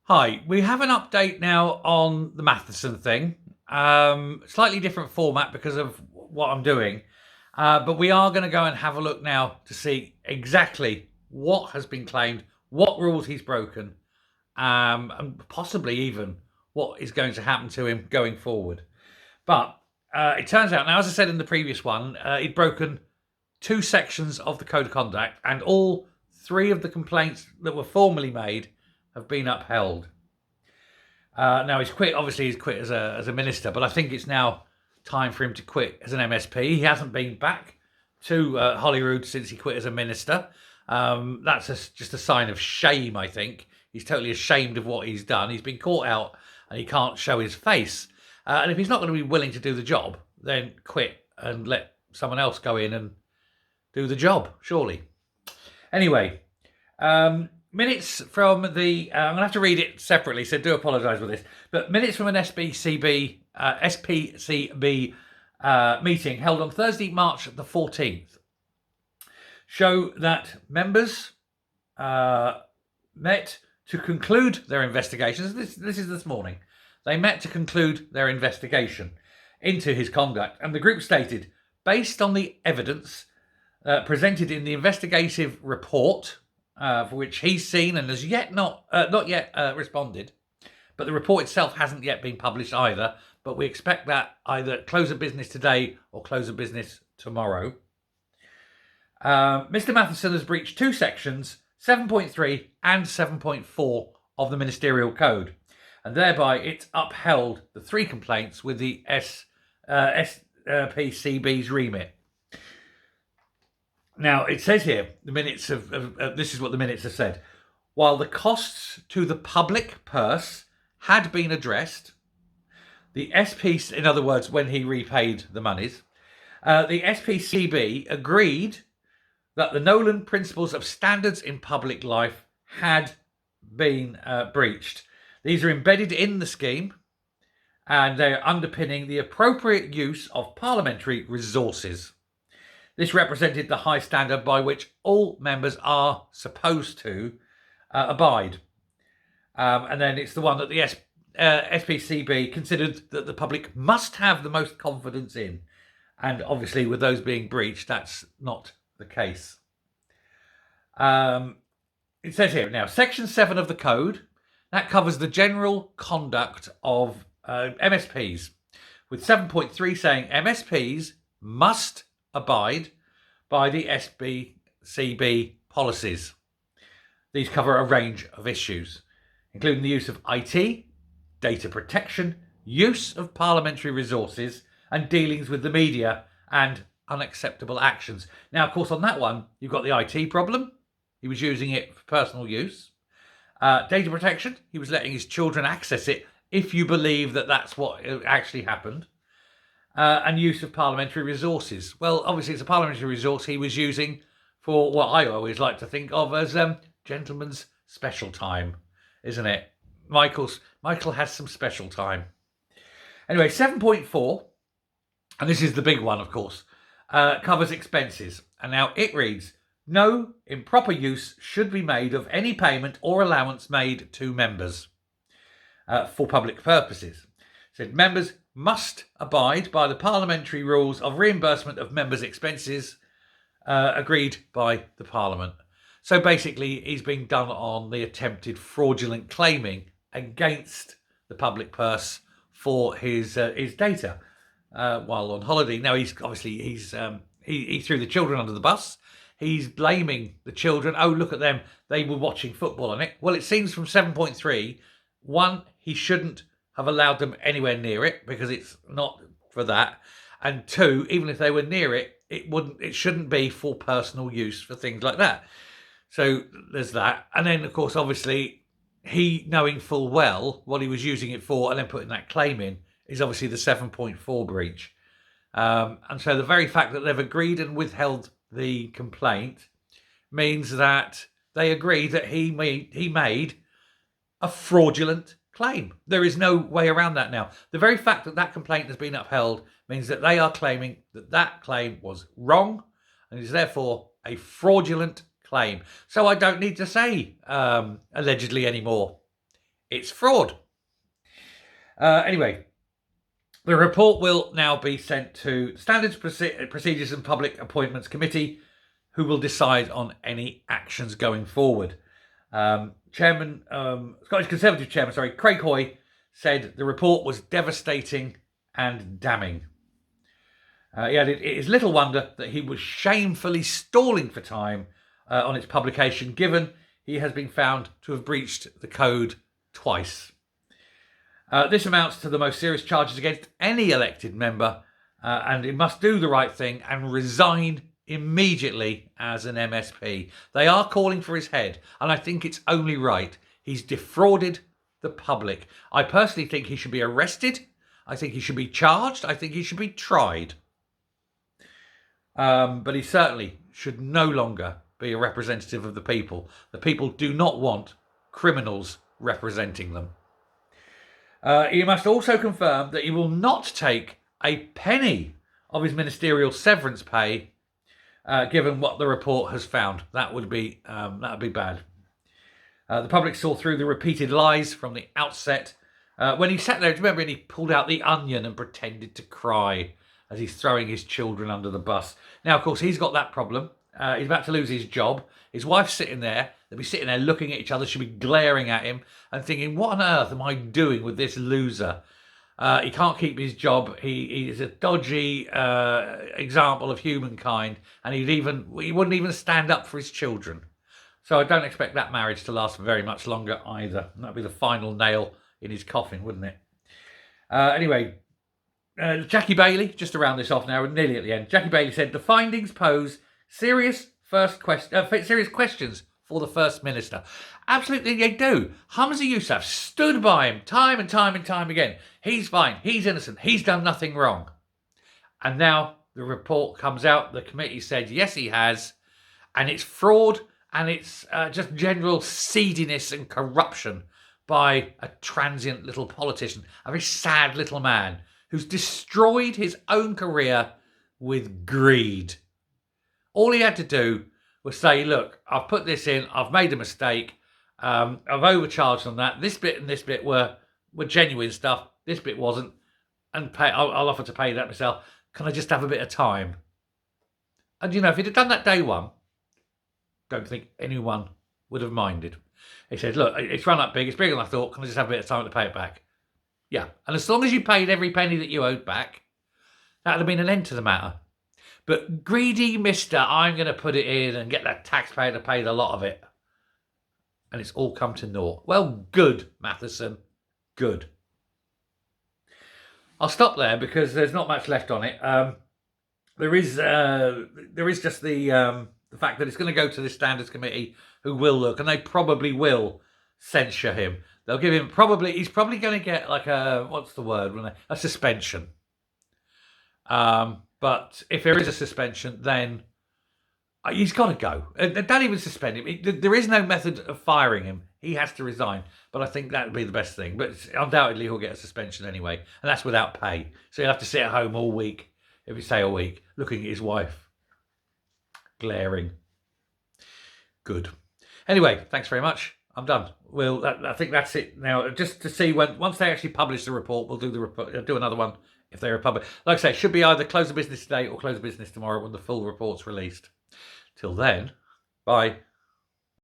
Hi, we have an update now on the Matheson thing. Slightly different format because of what I'm doing. But we are going to go and have a look now to see exactly what has been claimed, what rules he's broken, and possibly even what is going to happen to him going forward. But it turns out, now, as I said in the previous one, he'd broken two sections of the Code of Conduct, and all three of the complaints that were formally made have been upheld. Now he's quit. Obviously, he's quit as a minister, but I think it's now time for him to quit as an MSP. He hasn't been back to Holyrood since he quit as a minister. That's just a sign of shame, I think. He's totally ashamed of what he's done. He's been caught out and he can't show his face. And if he's not going to be willing to do the job, then quit and let someone else go in and do the job, surely. Anyway, minutes from the... I'm going to have to read it separately, so do apologise for this. But minutes from an SPCB meeting held on Thursday, March the 14th, show that members met to conclude their investigations. This is this morning. They met to conclude their investigation into his conduct. And the group stated, based on the evidence presented in the investigative report, for which he's seen and has not yet responded, but the report itself hasn't yet been published either, but we expect that either close of business today or close of business tomorrow. Mr. Matheson has breached two sections, 7.3 and 7.4 of the Ministerial Code, and thereby it's upheld the three complaints with the SPCB's remit. Now, it says here, the minutes this is what the minutes have said. While the costs to the public purse had been addressed, the in other words, when he repaid the monies, the SPCB agreed that the Nolan principles of standards in public life had been breached. These are embedded in the scheme, and they are underpinning the appropriate use of parliamentary resources. This represented the high standard by which all members are supposed to abide. And then it's the one that the SPCB considered that the public must have the most confidence in. And obviously, with those being breached, that's not the case. It says here, now, Section 7 of the Code, that covers the general conduct of MSPs, with 7.3 saying MSPs must abide by the SPCB policies. These cover a range of issues, including the use of IT, data protection, use of parliamentary resources, and dealings with the media and unacceptable actions. Now, of course, on that one, you've got the IT problem. He was using it for personal use. Data protection, he was letting his children access it if you believe that that's what actually happened. And use of parliamentary resources. Well, obviously, it's a parliamentary resource he was using for what I always like to think of as gentleman's special time, isn't it? Michael has some special time. Anyway, 7.4, and this is the big one, of course, covers expenses. And now it reads, no improper use should be made of any payment or allowance made to members for public purposes. It said members must abide by the parliamentary rules of reimbursement of members' expenses agreed by the Parliament. So basically, he's being done on the attempted fraudulent claiming against the public purse for his data while on holiday. Now, he threw the children under the bus. He's blaming the children. Oh, look at them. They were watching football on it. Well, it seems from 7.3, one, he shouldn't have allowed them anywhere near it because it's not for that. And two, even if they were near it, it shouldn't be for personal use for things like that. So there's that. And then, of course, obviously, he knowing full well what he was using it for and then putting that claim in is obviously the 7.4 breach. And so the very fact that they've agreed and withheld the complaint means that they agree that he made a fraudulent claim. There is no way around that now. The very fact that that complaint has been upheld means that they are claiming that that claim was wrong and is therefore a fraudulent claim. So I don't need to say allegedly anymore. it's fraud. Anyway, the report will now be sent to Standards, Procedures and Public Appointments Committee, who will decide on any actions going forward. Scottish Conservative Chairman, Craig Hoy, said the report was devastating and damning. He added, it is little wonder that he was shamefully stalling for time on its publication, given he has been found to have breached the code twice. This amounts to the most serious charges against any elected member, and he must do the right thing and resign immediately as an MSP. They are calling for his head, and I think it's only right. He's defrauded the public. I personally think he should be arrested. I think he should be charged. I think he should be tried. But he certainly should no longer be a representative of the people. The people do not want criminals representing them. He must also confirm that he will not take a penny of his ministerial severance pay, given what the report has found. That would be bad. The public saw through the repeated lies from the outset. When he sat there, remember, and he pulled out the onion and pretended to cry as he's throwing his children under the bus. Now, of course, he's got that problem. He's about to lose his job. His wife's sitting there. They'll be sitting there looking at each other. She'll be glaring at him and thinking, what on earth am I doing with this loser? He can't keep his job. He is a dodgy example of humankind, and he wouldn't even stand up for his children. So I don't expect that marriage to last very much longer either. That'd be the final nail in his coffin, wouldn't it? Anyway, Jackie Bailey, just to round this off now, we're nearly at the end. Jackie Bailey said the findings pose serious questions for the First Minister. Absolutely they do. Humza Yousaf stood by him time and time and time again. He's fine. He's innocent. He's done nothing wrong. And now the report comes out. The committee said, yes, he has. And it's fraud and it's just general seediness and corruption by a transient little politician, a very sad little man who's destroyed his own career with greed. All he had to do was say, look, I've put this in, I've made a mistake, I've overcharged on that. This bit and this bit were genuine stuff. This bit wasn't. And I'll offer to pay that myself. Can I just have a bit of time? And, if he'd have done that day one, don't think anyone would have minded. He said, look, it's run up big. It's bigger than I thought. Can I just have a bit of time to pay it back? Yeah. And as long as you paid every penny that you owed back, that would have been an end to the matter. But greedy mister, I'm going to put it in and get that taxpayer to pay the lot of it. And it's all come to naught. Well, good, Matheson. Good. I'll stop there because there's not much left on it. There is just the fact that it's going to go to the Standards Committee, who will look, and they probably will censure him. They'll give him he's probably going to get like a suspension. But if there is a suspension, then he's got to go. Don't even suspend him. There is no method of firing him. He has to resign. But I think that would be the best thing. But undoubtedly, he'll get a suspension anyway. And that's without pay. So he'll have to sit at home all week, if you say a week, looking at his wife. Glaring. Good. Anyway, thanks very much. I'm done. I think that's it now. Just to see once they actually publish the report, we'll do another one if they republish. Like I say, it should be either close of business today or close of business tomorrow when the full report's released. Till then, bye.